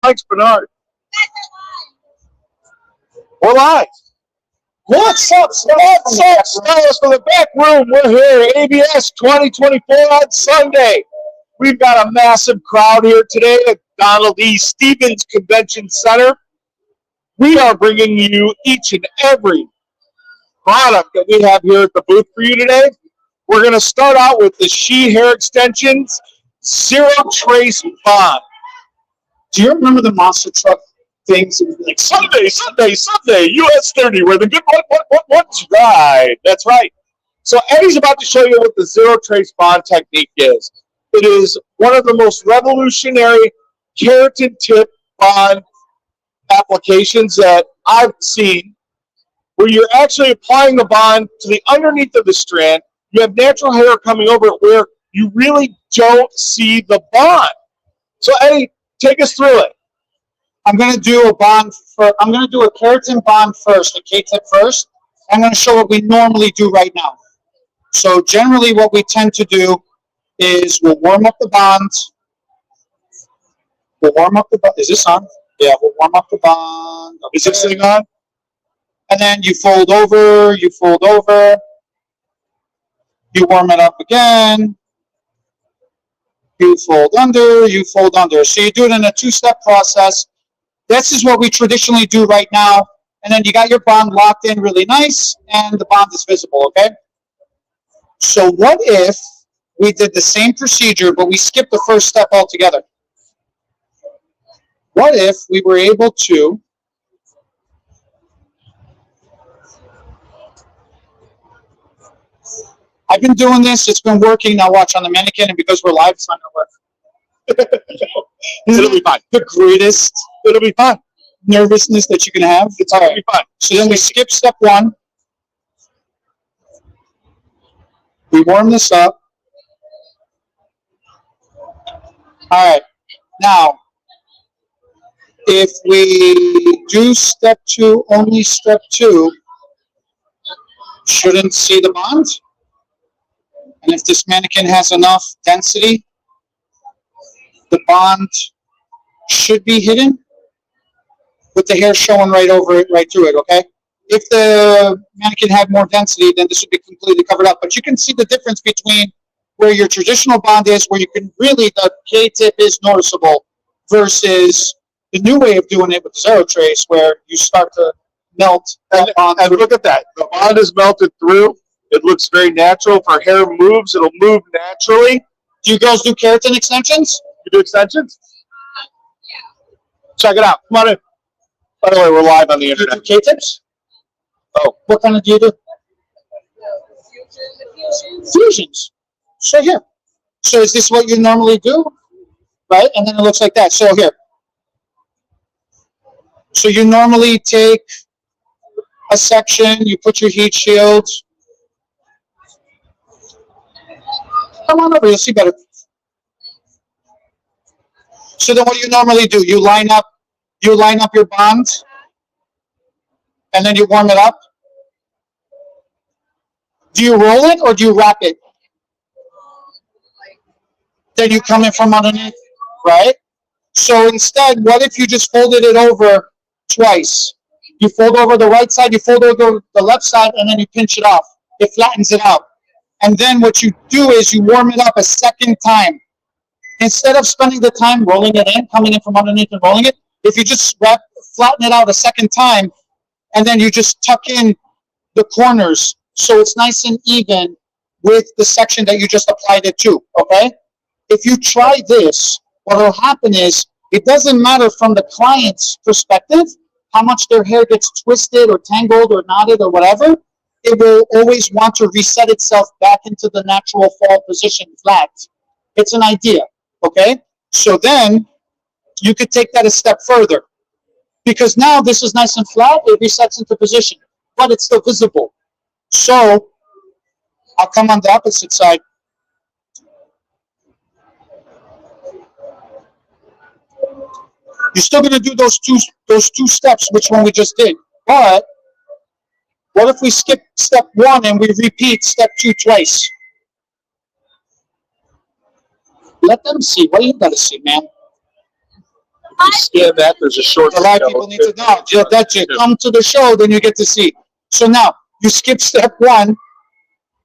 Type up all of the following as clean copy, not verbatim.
Mike's Bernard. We're live. What's up, Stars from the back room? We're here at ABS 2024 on Sunday. We've got a massive crowd here today at Donald E. Stevens Convention Center. We are bringing you each and every product that we have here at the booth for you today. We're going to start out with the She Hair Extensions Zero Trace Bond. Do you remember the monster truck things? It was like Sunday, US 30, where the good one's right. That's right. So Eddie's about to show you what the Zero Trace Bond technique is. It is one of the most revolutionary keratin tip bond applications that I've seen, where you're actually applying the bond to the underneath of the strand. You have natural hair coming over it where you really don't see the bond. So Eddie, take us through it. I'm going to do a bond I'm going to do a keratin bond first, a K-tip first. I'm going to show what we normally do right now. So generally what we tend to do is we'll warm up the bond. Is this on? Yeah, we'll warm up the bond. Okay. Is this thing on? And then you fold over, you warm it up again, you fold under. So you do it in a two-step process. This is what we traditionally do right now. And then you got your bond locked in really nice, and the bond is visible, okay? So what if we did the same procedure, but we skipped the first step altogether? What if we were able to I've been doing this, it's been working. Now watch on the mannequin, and because we're live, it's not going to work. It'll be fine. The greatest It'll be fine. nervousness that you can have. It's going to be fine. So then we skip step one. We warm this up. All right. Now, if we do step two, only step two, shouldn't see the bond. And if this mannequin has enough density, the bond should be hidden with the hair showing right over it, right through it, okay? If the mannequin had more density, then this would be completely covered up. But you can see the difference between where your traditional bond is, where you can really, the K-tip is noticeable, versus the new way of doing it with Zero Trace, where you start to melt that bond. And look at that. The bond is melted through. It looks very natural. If our hair moves, it'll move naturally. Do you girls do keratin extensions? You do extensions? Check it out. Come on in. By the way, we're live on the Do you do internet. K-tips? Oh. What kind of do you do? Fusions. So here. So is this what you normally do? Right? And then it looks like that. So here. So you normally take a section, you put your heat shield. Come on over, you'll see better. So then what do you normally do? You line up your bond, and then you warm it up. Do you roll it or do you wrap it? Then you come in from underneath, right? So instead, what if you just folded it over twice? You fold over the right side, you fold over the left side, and then you pinch it off. It flattens it out. And then what you do is you warm it up a second time. Instead of spending the time rolling it in, coming in from underneath and rolling it, if you just flatten it out a second time, and then you just tuck in the corners so it's nice and even with the section that you just applied it to, okay? If you try this, what will happen is it doesn't matter from the client's perspective how much their hair gets twisted or tangled or knotted or whatever. It will always want to reset itself back into the natural fall position flat. It's an idea, okay? So then you could take that a step further, because now this is nice and flat, it resets into position, but it's still visible. So I'll come on the opposite side. You're still going to do those two steps, which one we just did, but what if we skip step one and we repeat step two twice? Let them see. What do you got to see, man? You scan that. There's a short. A lot of people need to know. That's it. Come to the show, then you get to see. So now you skip step 1,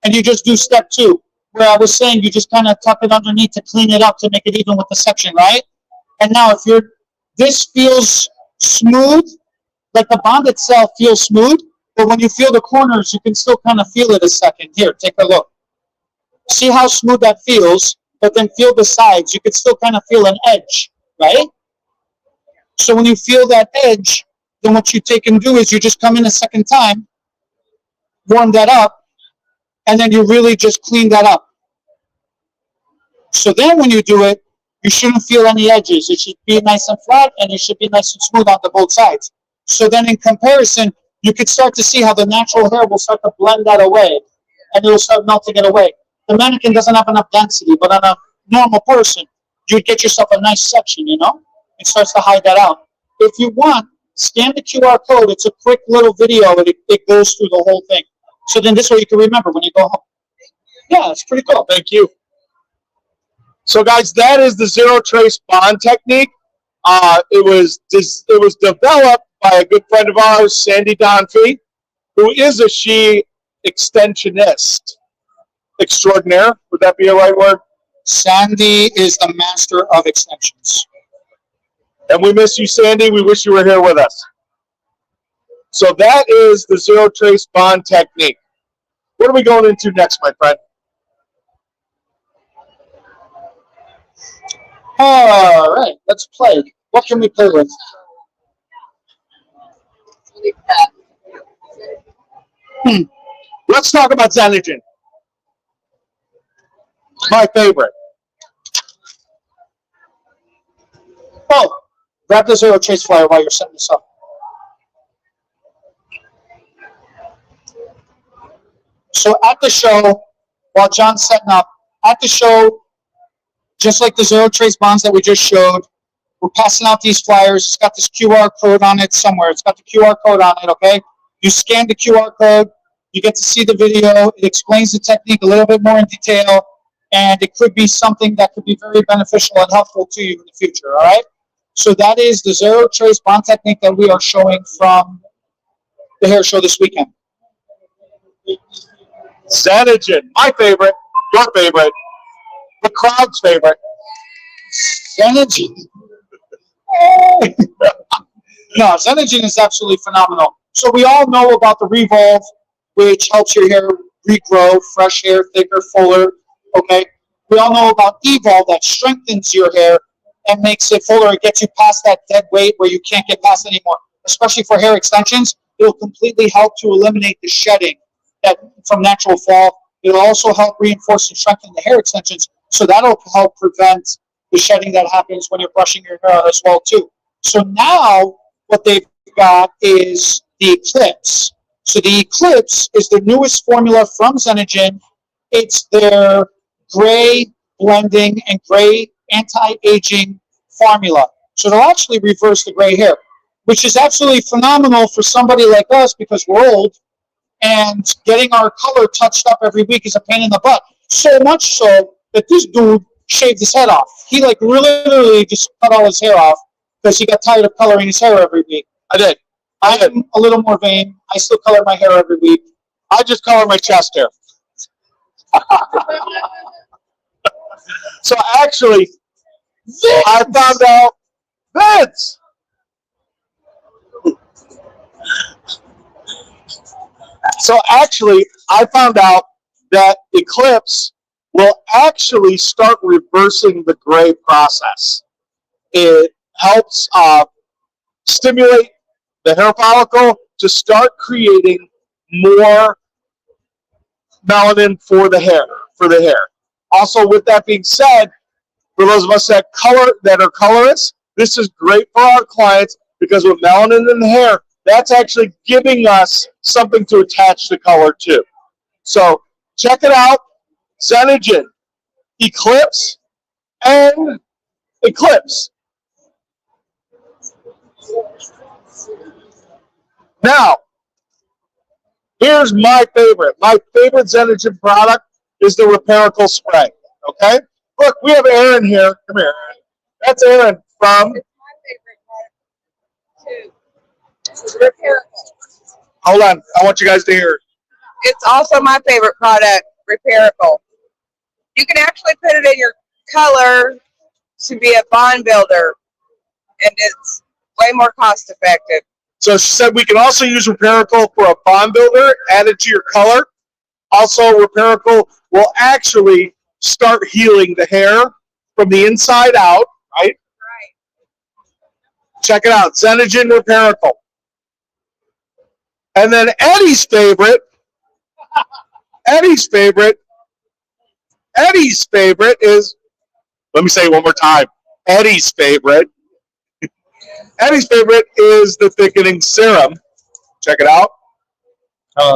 and you just do step 2. Where I was saying you just kind of tuck it underneath to clean it up to make it even with the section, right? And now if this feels smooth, like the bond itself feels smooth, but when you feel the corners, you can still kind of feel it a second. Here, take a look. See how smooth that feels, but then feel the sides. You can still kind of feel an edge, right? So when you feel that edge, then what you take and do is you just come in a second time, warm that up, and then you really just clean that up. So then when you do it, you shouldn't feel any edges. It should be nice and flat, and it should be nice and smooth on the both sides. So then in comparison, you could start to see how the natural hair will start to blend that away, and it will start melting it away. The mannequin doesn't have enough density, but on a normal person, you'd get yourself a nice section, you know? It starts to hide that out. If you want, scan the QR code. It's a quick little video, and it goes through the whole thing. So then this way you can remember when you go home. Yeah, it's pretty cool. Thank you. So guys, that is the zero trace bond technique. It was developed by a good friend of ours, Sandy Donfee, who is a she extensionist extraordinaire. Would that be a right word? Sandy is the master of extensions. And we miss you, Sandy. We wish you were here with us. So that is the zero trace bond technique. What are we going into next, my friend? All right, let's play. What can we play with? Let's talk about Xenogen. My favorite. Oh, grab the zero trace flyer while you're setting this up. So at the show, while John's setting up, at the show, just like the zero trace bonds that we just showed, we're passing out these flyers. It's got this QR code on it somewhere. It's got the QR code on it, okay? You scan the QR code, you get to see the video. It explains the technique a little bit more in detail, and it could be something that could be very beneficial and helpful to you in the future, all right? So that is the zero trace bond technique that we are showing from the hair show this weekend. Xenogen, my favorite, your favorite, the crowd's favorite. Xenogen. No, Xenogen is absolutely phenomenal. So we all know about the Revolve, which helps your hair regrow, fresh hair, thicker, fuller, okay? We all know about Evolve that strengthens your hair and makes it fuller. It gets you past that dead weight where you can't get past anymore. Especially for hair extensions, it will completely help to eliminate the shedding that from natural fall. It will also help reinforce and strengthen the hair extensions, so that'll help prevent the shedding that happens when you're brushing your hair out as well too. So now what they've got is the Eclipse. So the Eclipse is the newest formula from Xenogen. It's their gray blending and gray anti-aging formula. So it'll actually reverse the gray hair, which is absolutely phenomenal for somebody like us because we're old and getting our color touched up every week is a pain in the butt. So much so that this dude shaved his head off. He like literally just cut all his hair off because he got tired of coloring his hair every week. I did. I'm a little more vain. I still color my hair every week. I just color my chest hair. So actually, I found out, Vince! So actually, I found out that Eclipse will actually start reversing the gray process. It helps stimulate the hair follicle to start creating more melanin for the hair. Also, with that being said, for those of us that are colorists, this is great for our clients because with melanin in the hair, that's actually giving us something to attach the color to. So check it out, Xenogen, Eclipse, and Eclipse. Now, here's my favorite. My favorite Xenogen product is the Repairical Spray, okay? Look, we have Aaron here. Come here, Aaron. That's Aaron from Repairable. Hold on. I want you guys to hear. It's also my favorite product, repairable. You can actually put it in your color to be a bond builder, and it's way more cost effective. So she said we can also use Repairical for a bond builder, add it to your color. Also, Repairical will actually start healing the hair from the inside out, right? Right. Check it out, Xenogen Repairical. And then Eddie's favorite is, let me say it one more time, Eddie's favorite is the thickening serum. Check it out.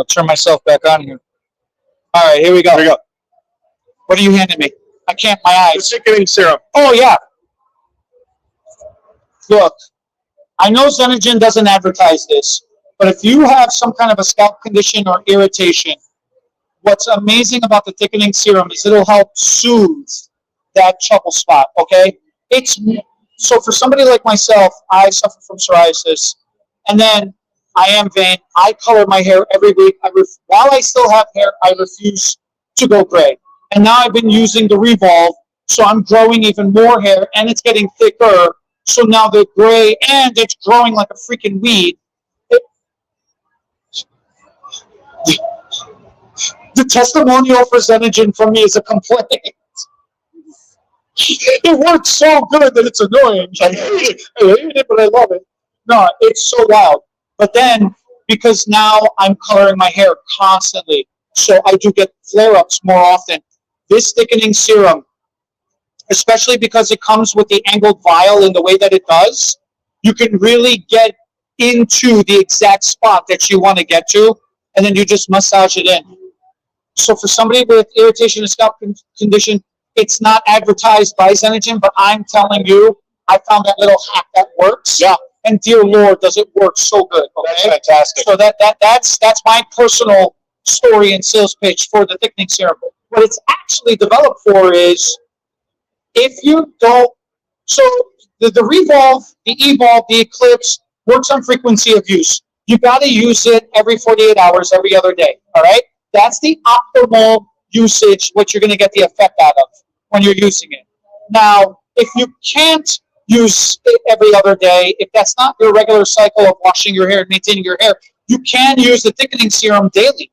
Turn myself back on here. All right, here we go. Here we go. What are you handing me? I can't, my The eyes. thickening serum. Oh, yeah. Look, I know Xenogen doesn't advertise this, but if you have some kind of a scalp condition or irritation, what's amazing about the thickening serum is it'll help soothe that trouble spot, okay? So for somebody like myself, I suffer from psoriasis, and then I am vain. I color my hair every week. While I still have hair, I refuse to go gray. And now I've been using the Revolve, so I'm growing even more hair, and it's getting thicker. So now the gray, and it's growing like a freaking weed. The testimonial for Xenogen from me is a complaint. It works so good that it's annoying. I hate it, but I love it. No, it's so loud. But then, because now I'm coloring my hair constantly, so I do get flare-ups more often. This thickening serum, especially because it comes with the angled vial in the way that it does, you can really get into the exact spot that you want to get to, and then you just massage it in. So for somebody with irritation and scalp condition, it's not advertised by Xenogen, but I'm telling you, I found that little hack that works. Yeah. And dear Lord, does it work so good. Okay? That's fantastic. So that's my personal story and sales pitch for the thickening serum. What it's actually developed for is if you don't, so the Revolve, the Evolve, the Eclipse works on frequency of use. You got to use it every 48 hours, every other day. All right. That's the optimal usage, what you're going to get the effect out of when you're using it. Now, if you can't use it every other day, if that's not your regular cycle of washing your hair and maintaining your hair, you can use the thickening serum daily,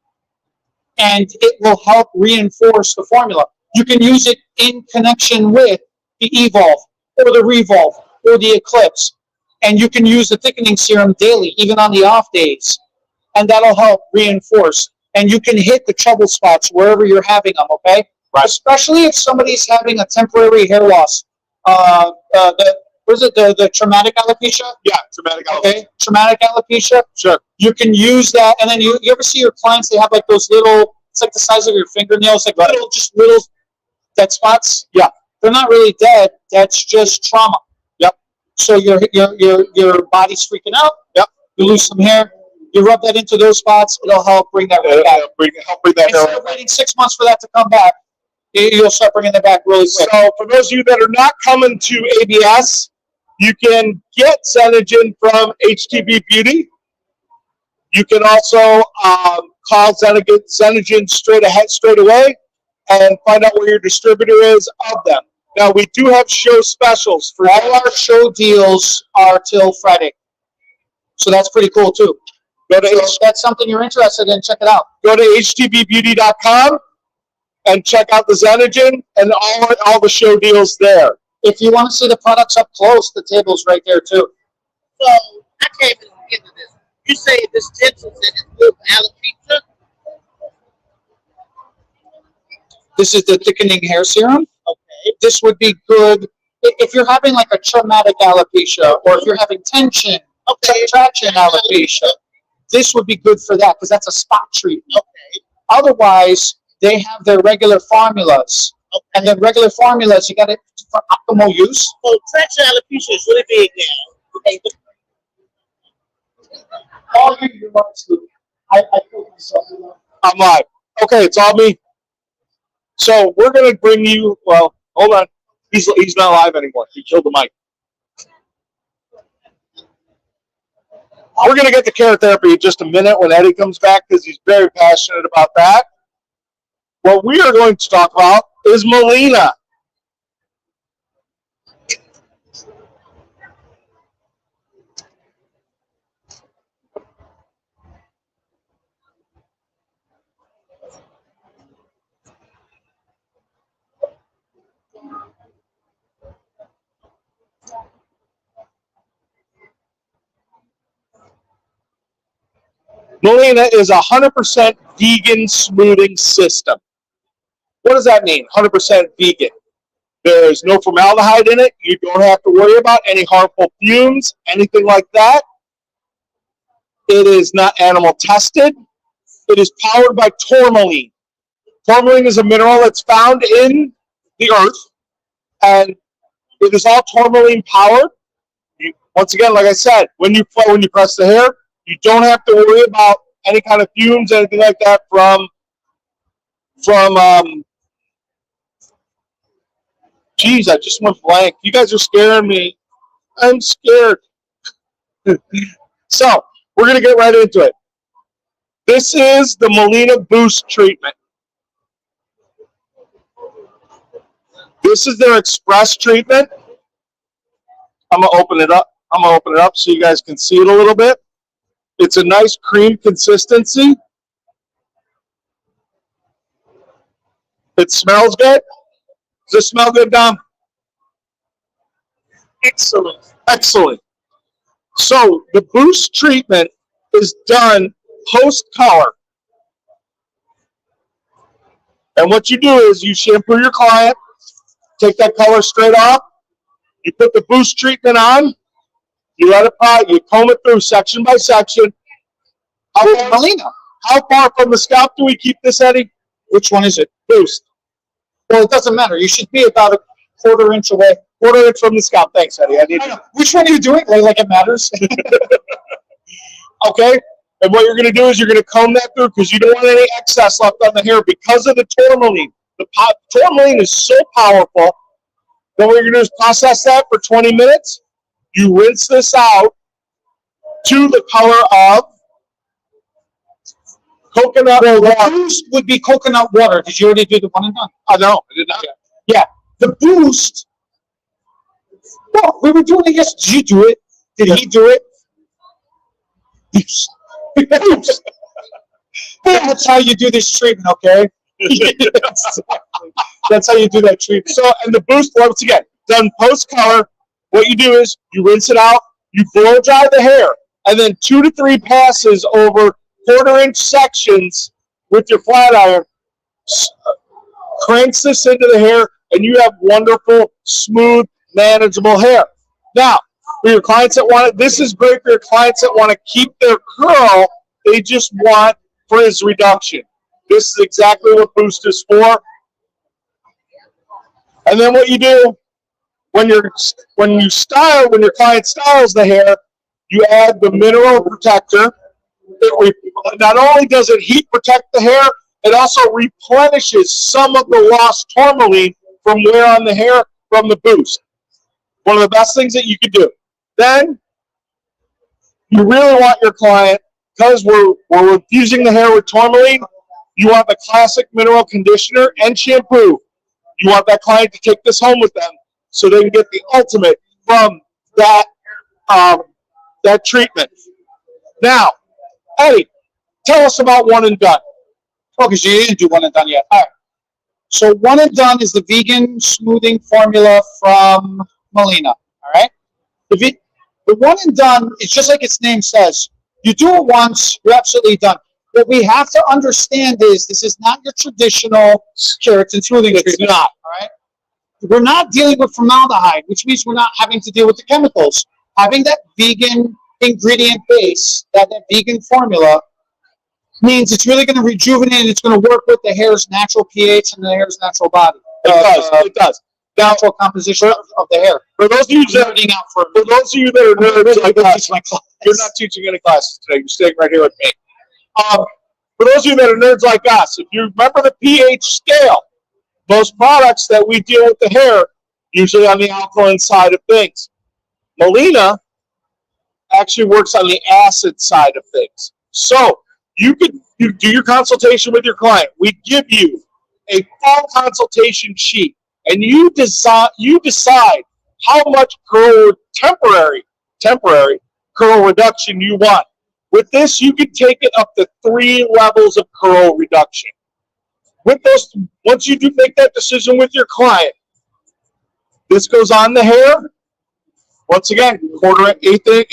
and it will help reinforce the formula. You can use it in connection with the Evolve or the Revolve or the Eclipse, and you can use the thickening serum daily, even on the off days, and that'll help reinforce. And you can hit the trouble spots wherever you're having them, okay? Right. Especially if somebody's having a temporary hair loss. The traumatic alopecia? Yeah, traumatic alopecia. Okay, traumatic alopecia. Sure. You can use that, and then you ever see your clients? They have like those little. It's like the size of your fingernails, like little dead spots. Yeah, they're not really dead. That's just trauma. Yep. So your body's freaking out. Yep. You lose some hair. You rub that into those spots. It'll help bring that hair back. Help bring that hair Instead of waiting 6 months for that to come back, you'll start bringing it back really quick. So for those of you that are not coming to ABS, you can get Xenogen from HTB Beauty. You can also call Xenogen straight away and find out where your distributor is of them. Now, we do have show specials for all our show deals are till Friday. So that's pretty cool too. So if that's something you're interested in, check it out. Go to htbbeauty.com and check out the Xenogen and all the show deals there. If you want to see the products up close, the table's right there too. So I can't even get to this. You say this Jensen's is good for alopecia? This is the thickening hair serum. Okay. This would be good if you're having like a traumatic alopecia, or if you're having tension, traction alopecia. This would be good for that because that's a spot treatment. Okay. Otherwise, they have their regular formulas. Okay. And the regular formulas, you got it for optimal use. So traction alopecia is really big now. Okay. All you want to. I feel myself. I'm live. Okay, it's all me. So we're going to bring you, well, hold on. He's not live anymore. He killed the mic. We're going to get to care therapy in just a minute when Eddie comes back because he's very passionate about that. What we are going to talk about is Melina. Melina is a 100% vegan smoothing system. What does that mean, 100% vegan? There's no formaldehyde in it. You don't have to worry about any harmful fumes, anything like that. It is not animal tested. It is powered by tourmaline. Tourmaline is a mineral that's found in the earth, and it is all tourmaline powered. Once again, like I said, when you press the hair, you don't have to worry about any kind of fumes, anything like that from geez, I just went blank. You guys are scaring me. I'm scared. So, we're going to get right into it. This is the Melina Boost treatment. This is their express treatment. I'm going to open it up. I'm going to open it up so you guys can see it a little bit. It's a nice cream consistency. It smells good. Does it smell good, Dom? Excellent. Excellent. So the Boost treatment is done post-color. And what you do is you shampoo your client, take that color straight off, you put the Boost treatment on, you let it out, you comb it through section by section. Melina. How far from the scalp do we keep this, Eddie? Which one is it? Boost. Well, it doesn't matter. You should be about a quarter inch away. Quarter inch from the scalp. Thanks, Eddie. I need I know. Which one are you doing? Like it matters. Okay? And what you're going to do is you're going to comb that through because you don't want any excess left on the hair because of the tourmaline. The tourmaline is so powerful. Then what you're going to do is process that for 20 minutes. You rinse this out to the color of coconut The water. Boost would be coconut water. Did you already do the one and done? Oh, no, I did not. Yeah. The Boost. Well, we were doing it yesterday. Did you do it? Did he do it? Boost. Boost. That's how you do this treatment, okay? That's how you do that treatment. So, and the Boost, once again, done post-color, what you do is you rinse it out, you blow dry the hair, and then 2 to 3 passes over quarter-inch sections with your flat iron, cranks this into the hair, and you have wonderful, smooth, manageable hair. Now, for your clients that want it, this is great for your clients that want to keep their curl. They just want frizz reduction. This is exactly what Boost is for. And then what you do when your client styles the hair, you add the mineral protector. Not only does it heat protect the hair, it also replenishes some of the lost tourmaline from wear on the hair from the Boost. One of the best things that you could do. Then you really want your client, because we're infusing the hair with tourmaline, you want the classic mineral conditioner and shampoo. You want that client to take this home with them so they can get the ultimate from that treatment. Now, Eddie, tell us about One and Done. Oh, because you didn't do one and done yet. All right. So one and done is the vegan smoothing formula from Melina. All right. The one and done is just like its name says. You do it once, you're absolutely done. What we have to understand is this is not your traditional keratin smoothing treatment. It's not. All right. We're not dealing with formaldehyde, which means we're not having to deal with the chemicals. Having that vegan ingredient base, that vegan formula, means it's really going to rejuvenate and it's going to work with the hair's natural pH and the hair's natural body. It does. Natural composition of the hair. For those of you that are nerds like us, you're not teaching any classes today. You're staying right here with me. For those of you that are nerds like us, if you remember the pH scale, those products that we deal with the hair, usually on the alkaline side of things. Melina actually works on the acid side of things. So you do your consultation with your client. We give you a full consultation sheet, and you decide how much temporary curl reduction you want. With this, you can take it up to 3 levels of curl reduction. With those, once you do make that decision with your client, this goes on the hair. Once again, quarter into an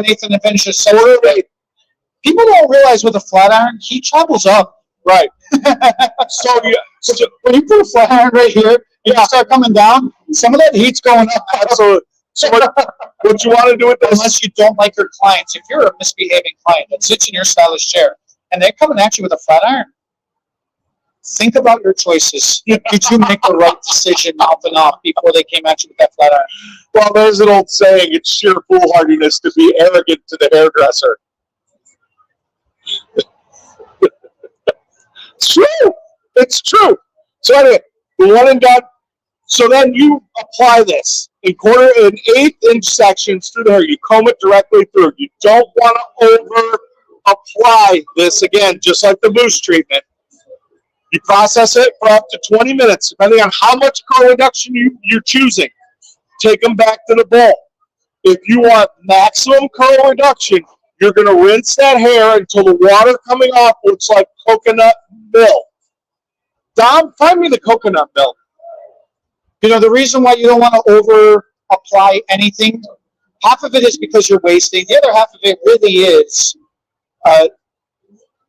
eighth and then finishes quarter of eighth. People don't realize with a flat iron, heat travels up. Right. So when you put a flat iron right here, you start coming down, some of that heat's going up. Absolutely. So what you want to do with this? Unless you don't like your clients, if you're a misbehaving client that sits in your stylish chair and they're coming at you with a flat iron, think about your choices. Did you make the right decision off and off before they came at you with that flat iron? Well, there's an old saying, it's sheer foolhardiness to be arrogant to the hairdresser. It's true. It's true. So anyway, the one and done. So then you apply this in 1/8-inch sections through the hair. You comb it directly through. You don't want to over apply this again, just like the mousse treatment. You process it for up to 20 minutes, depending on how much curl reduction you're choosing. Take them back to the bowl. If you want maximum curl reduction, you're going to rinse that hair until the water coming off looks like coconut milk. Dom, find me the coconut milk. You know, the reason why you don't want to over apply anything, half of it is because you're wasting. The other half of it really is,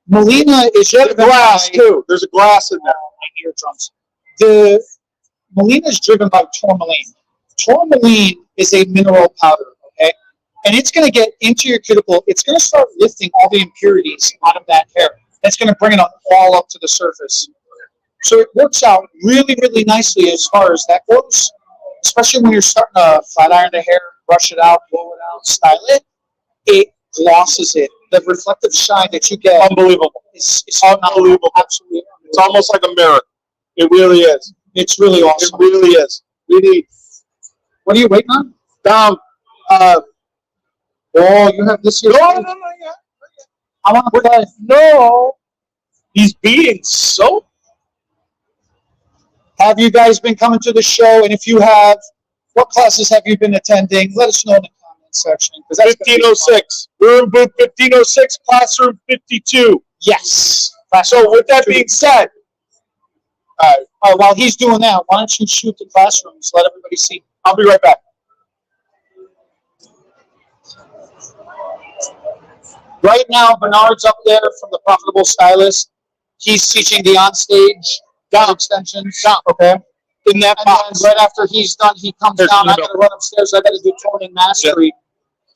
Melina is driven glass too. There's a glass in there. My eardrums. Melina is driven by tourmaline. Tourmaline is a mineral powder, okay? And it's going to get into your cuticle. It's going to start lifting all the impurities out of that hair. It's going to bring it all up to the surface. So it works out really, really nicely as far as that goes, especially when you're starting to flat iron the hair, brush it out, blow it out, style it. It glosses it. The reflective shine that you get, unbelievable. It's unbelievable. Absolutely. It's almost like a mirror. It really is. It's really awesome. It really is. We need. What are you waiting on? Oh, you have this here. No. I want to play. No. He's being so. Have you guys been coming to the show? And if you have, what classes have you been attending? Let us know in the comments section. 1506. We're in booth 1506, classroom 52. Yes. So with that being said, while he's doing that, why don't you shoot the classrooms? Let everybody see. I'll be right back. Right now, Bernard's up there from the Profitable Stylist. He's teaching the onstage down extensions. Okay. In that box. Right after he's done, he comes down. I got to run upstairs. I got to do toning mastery.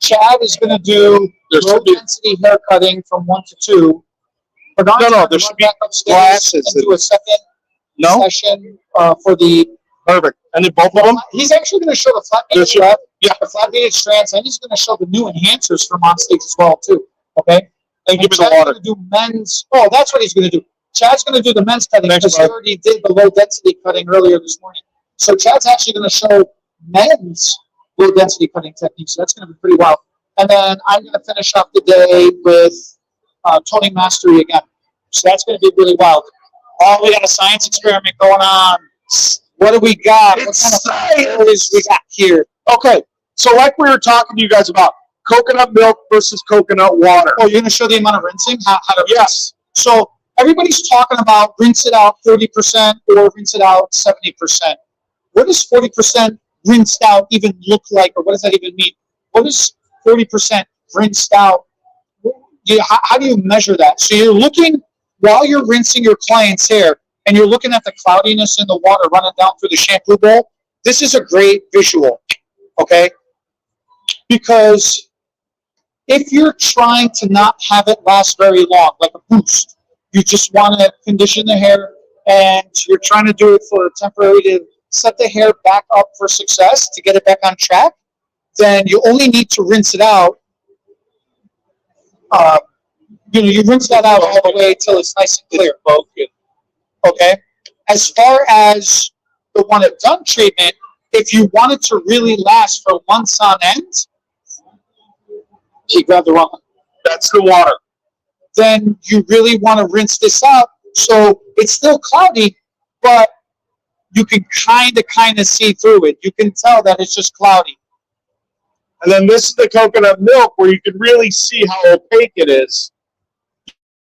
Yeah. Chad is going to do low density hair cutting from 1 to 2. Bernard's no, there should be glasses. And do a second session for the. Perfect. And then both of them? He's actually going to show the flat beaded the flat beaded strands, and he's going to show the new enhancers from onstage as well too. Okay. And give me the water. Going to do men's. Oh, that's what he's going to do. Chad's going to do the men's cutting because he already did the low density cutting earlier this morning. So Chad's actually going to show men's low density cutting techniques. So that's going to be pretty wild. And then I'm going to finish up the day with toning mastery again. So that's going to be really wild. Oh, we got a science experiment going on. What do we got? What kind of science we got here? Okay, so like we were talking to you guys about, coconut milk versus coconut water. Oh, you're going to show the amount of rinsing? How to rinse? Yes. So everybody's talking about rinse it out 30% or rinse it out 70%. What does 40% rinsed out even look like, or what does that even mean? What is 40% rinsed out? How do you measure that? So you're looking, while you're rinsing your client's hair, and you're looking at the cloudiness in the water running down through the shampoo bowl, this is a great visual, okay? Because if you're trying to not have it last very long, like a boost, you just want to condition the hair, and you're trying to do it for temporary to set the hair back up for success, to get it back on track, then you only need to rinse it out. You rinse that out all the way till it's nice and clear. Okay? As far as the one and done treatment, if you want it to really last for months on end, He grabbed the wrong one. That's the water. Then you really want to rinse this out. So it's still cloudy, but you can kind of see through it. You can tell that it's just cloudy. And then this is the coconut milk where you can really see how opaque it is.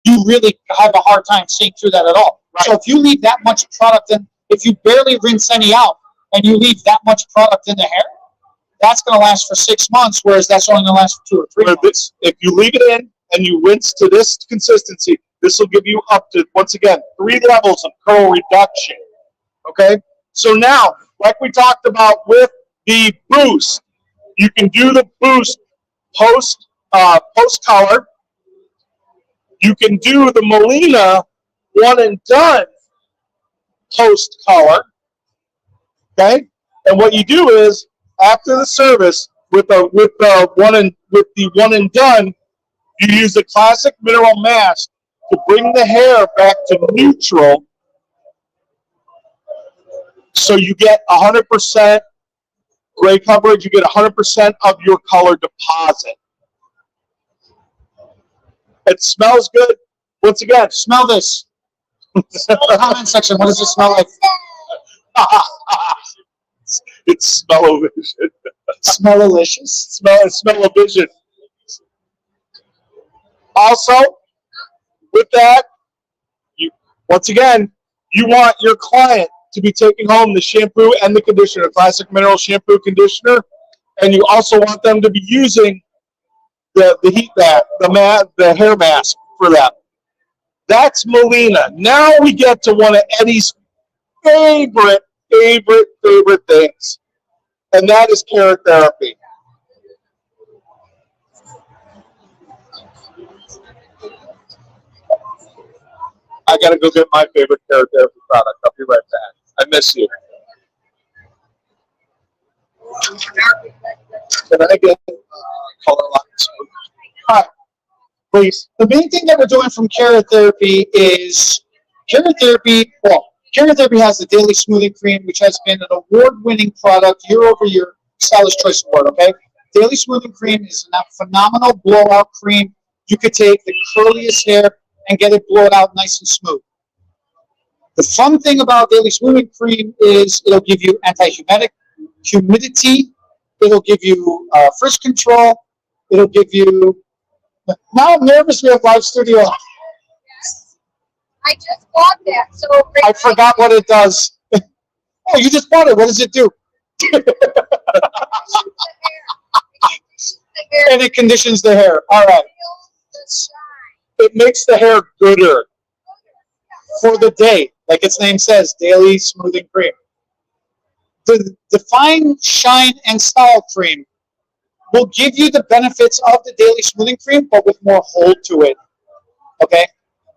You really have a hard time seeing through that at all. Right. So if you leave that much product in, if you barely rinse any out and you leave that much product in the hair, that's going to last for 6 months, whereas that's only going to last for 2 or 3 months. If you leave it in and you rinse to this consistency, this will give you up to, once again, 3 levels of curl reduction. Okay? So now, like we talked about with the boost, you can do the boost post color. You can do the Molina one and done post color. Okay? And what you do is after the service with the one and done, you use the classic mineral mask to bring the hair back to neutral, so you get 100% gray coverage. You get 100% of your color deposit. It smells good. Once again, Smell this. Comment section. What does it smell like? it's smell-o-vision. Smell-alicious. Smell-o-vision. Also, with that, once again, you want your client to be taking home the shampoo and the conditioner, classic mineral shampoo conditioner, and you also want them to be using the heat bath, the hair mask for that. That's Molina. Now we get to one of Eddie's favorite things, and that is Keratherapy. I gotta go get my favorite Keratherapy product. I'll be right back. I miss you. Can I get color lines? Hi. Please. The main thing that we're doing from Keratherapy is Keratherapy. Well, Keratherapy has the Daily Smoothing Cream, which has been an award-winning product year over year, Stylist Choice Award. Okay, Daily Smoothing Cream is a phenomenal blowout cream. You could take the curliest hair and get it blown out nice and smooth. The fun thing about Daily Smoothing Cream is it'll give you humidity. It'll give you frizz control. It'll give you. Now I'm nervous. We have live studio. I just bought that, so I forgot what it does. Oh, you just bought it. What does it do? And it conditions the hair. All right. It makes the hair gooder for the day, like its name says, Daily Smoothing Cream. The Define, Shine, and Style Cream will give you the benefits of the Daily Smoothing Cream, but with more hold to it. Okay?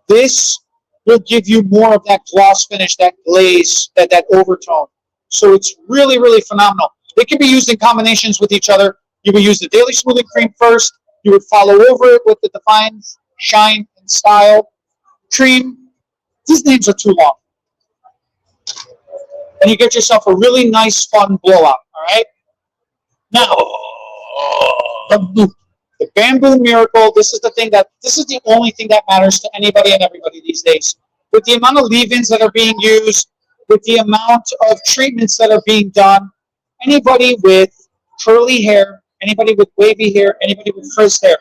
This will give you more of that gloss finish, that glaze, that overtone. So it's really, really phenomenal. They can be used in combinations with each other. You would use the Daily Smoothing Cream first. You would follow over it with the Define, Shine, and Style Cream. These names are too long. And you get yourself a really nice, fun blowout. All right? Now, the Bamboo Miracle, this is the only thing that matters to anybody and everybody these days. With the amount of leave-ins that are being used, with the amount of treatments that are being done, anybody with curly hair, anybody with wavy hair, anybody with frizzed hair,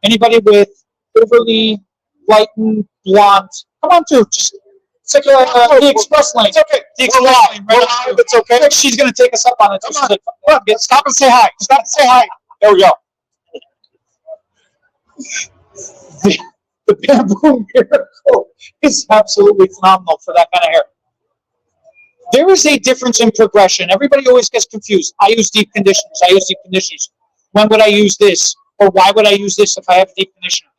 anybody with overly lightened blonde, come on through. Just check the express lane. It's okay. The express lane. Right live. It's okay. She's going to take us up on it. Come on. Come on, stop and say hi. Stop and say hi. There we go. The Bamboo Miracle is absolutely phenomenal for that kind of hair. There is a difference in progression. Everybody always gets confused. I use deep conditioners. When would I use this? Or why would I use this if I have a deep conditioner?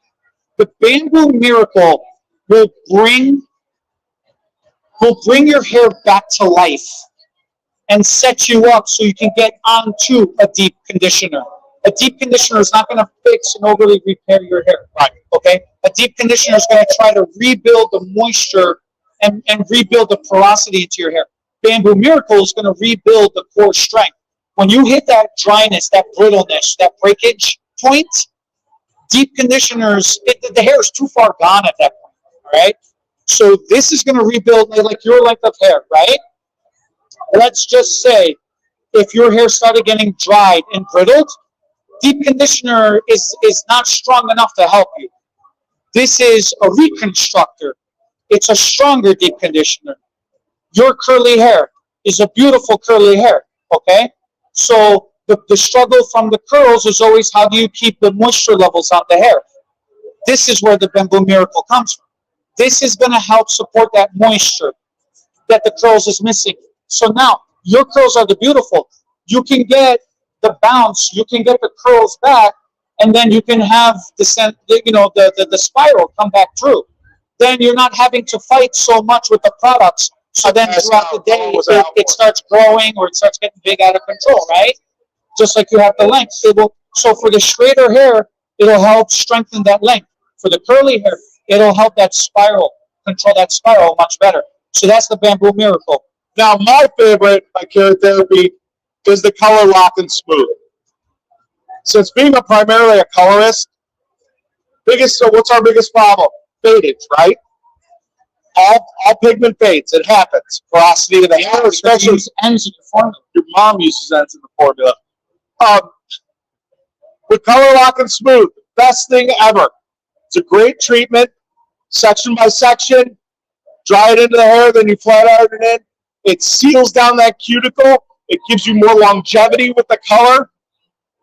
The Bamboo Miracle will bring your hair back to life and set you up so you can get onto a deep conditioner. A deep conditioner is not going to fix and overly repair your hair. Right. Okay? A deep conditioner is going to try to rebuild the moisture and rebuild the porosity into your hair. Bamboo Miracle is going to rebuild the core strength. When you hit that dryness, that brittleness, that breakage point, deep conditioners, the hair is too far gone at that point, right? So this is going to rebuild like your length of hair, right? Let's just say if your hair started getting dried and brittled, deep conditioner is not strong enough to help you. This is a reconstructor. It's a stronger deep conditioner. Your curly hair is a beautiful curly hair, okay? So the struggle from the curls is always how do you keep the moisture levels on the hair? This is where the Bamboo Miracle comes from. This is going to help support that moisture that the curls is missing. So now your curls are the beautiful. You can get the bounce, you can get the curls back, and then you can have the spiral come back through. Then you're not having to fight so much with the products. So then throughout the day, it starts growing or it starts getting big out of control, right? Just like you have the length. So for the straighter hair, it'll help strengthen that length. For the curly hair, it'll help that spiral, control that spiral much better. So that's the Bamboo Miracle. Now, my favorite by Carrot Therapy is the Color Lock and Smooth. Since being primarily a colorist, what's our biggest problem? Fadage, right? All pigment fades. It happens. Porosity of the hair, especially ends in the formula. Your mom uses ends in the formula. With Color Lock and Smooth, best thing ever. It's a great treatment, section by section. Dry it into the hair, then you flat iron it in. It seals down that cuticle. It gives you more longevity with the color.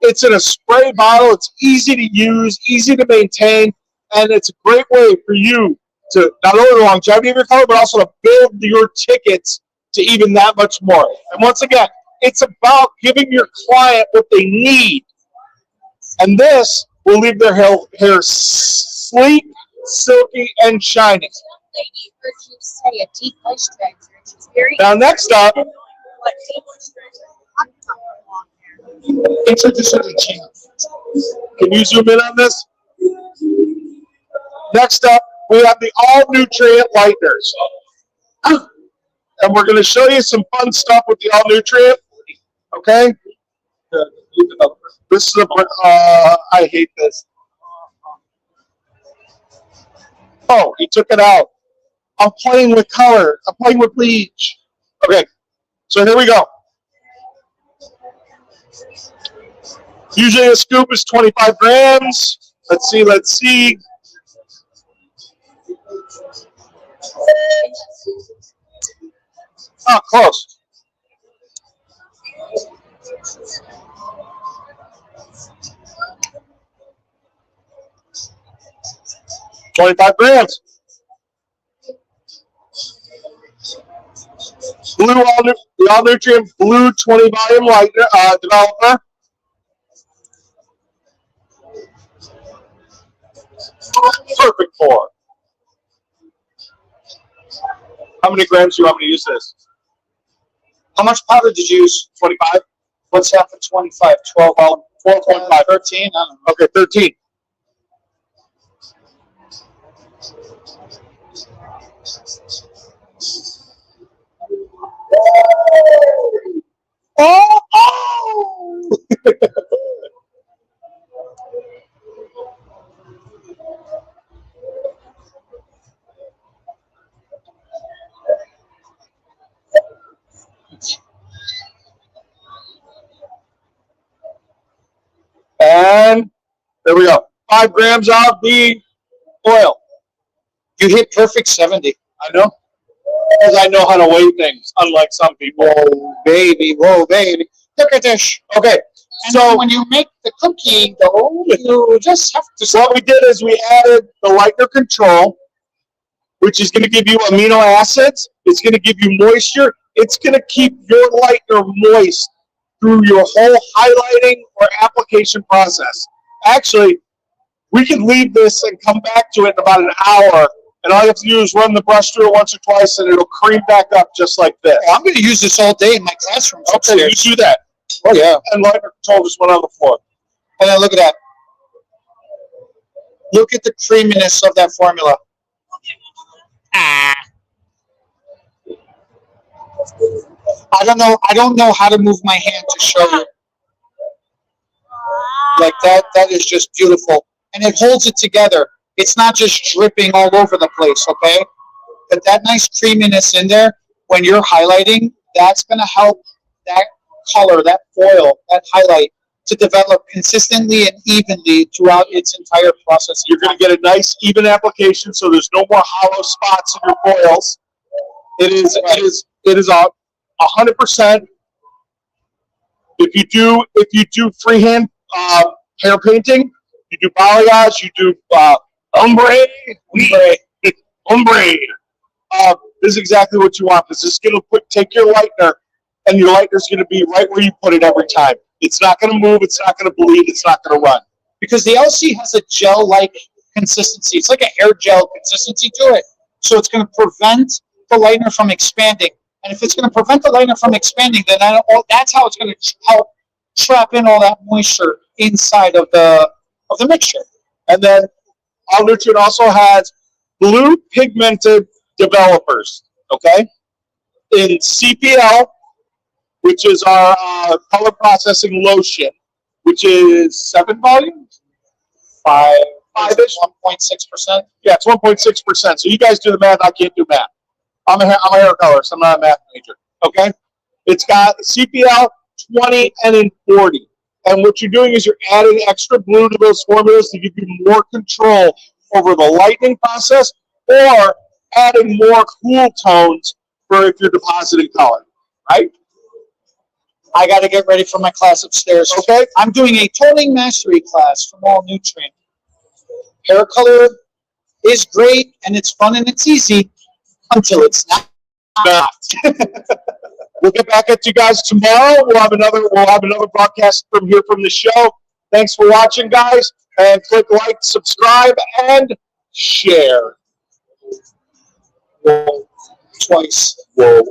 It's in a spray bottle. It's easy to use, easy to maintain, and it's a great way for you to not only the longevity of your color, but also to build your tickets to even that much more. And once again, it's about giving your client what they need. And this will leave their hair sleek, silky, and shiny. Lady heard you say a deep moisturizer, and she's very Now, next up, what deep moisturizer. Introduce her to change. can you zoom in on this? Next up, we have the All-Nutrient Lighteners. And we're going to show you some fun stuff with the All-Nutrient. Okay? This is I hate this. Oh, he took it out. I'm playing with color. I'm playing with bleach. Okay, so here we go. Usually a scoop is 25 grams. Let's see. Oh, close. $25 grams. The All-Nutrient Blue 20 volume lightener developer. Perfect for. How many grams do you want me to use this? How much powder did you use? 25? What's half of 25? 12, 12.5. 13? I don't know. Okay, 13. Oh! And there we go. 5 grams of the oil. You hit perfect 70. I know. Because I know how to weigh things, unlike some people. Whoa, baby. Look at this. Okay, And so then when you make the cookie dough, you just have to. what we did is we added the lightener control, which is going to give you amino acids. It's going to give you moisture. It's going to keep your lightener moist through your whole highlighting or application process. Actually, we can leave this and come back to it in about an hour, and all you have to do is run the brush through it once or twice, and it'll cream back up just like this. I'm going to use this all day in my classroom. Okay, you do that. Oh, yeah. And lightener control just went on the floor. And then look at that. Look at the creaminess of that formula. I don't know how to move my hand to show you. Like that is just beautiful. and it holds it together. It's not just dripping all over the place, okay? But that nice creaminess in there, when you're highlighting, that's going to help that color, that foil, that highlight to develop consistently and evenly throughout its entire process. You're going to get a nice even application, so there's no more hollow spots in your foils. It is a 100%. If you do freehand hair painting, you do balayage, you do ombre. This is exactly what you want. This is going to take your lightener, and your lightener's going to be right where you put it every time. It's not going to move. It's not going to bleed. It's not going to run. Because the LC has a gel-like consistency. It's like a hair gel consistency to it. So it's going to prevent the lightener from expanding. And if it's going to prevent the lightener from expanding, then that's how it's going to help trap in all that moisture inside of the mixture. And then All Nutrient also has blue pigmented developers, okay? In CPL, which is our color processing lotion, which is 7 volumes? Five-ish? 1.6%. Yeah, it's 1.6%. So you guys do the math. I can't do math. I'm a hair colorist. I'm not a math major, okay? It's got CPL 20 and in 40. And what you're doing is you're adding extra blue to those formulas to give you more control over the lightening process, or adding more cool tones for if you're depositing color, right? I got to get ready for my class upstairs. Okay. I'm doing a toning mastery class from All Nutrient. Hair color is great, and it's fun, and it's easy until it's not. We'll get back at you guys tomorrow. We'll have another broadcast from here from the show. Thanks for watching, guys. And click like, subscribe, and share. Whoa. Twice. Whoa.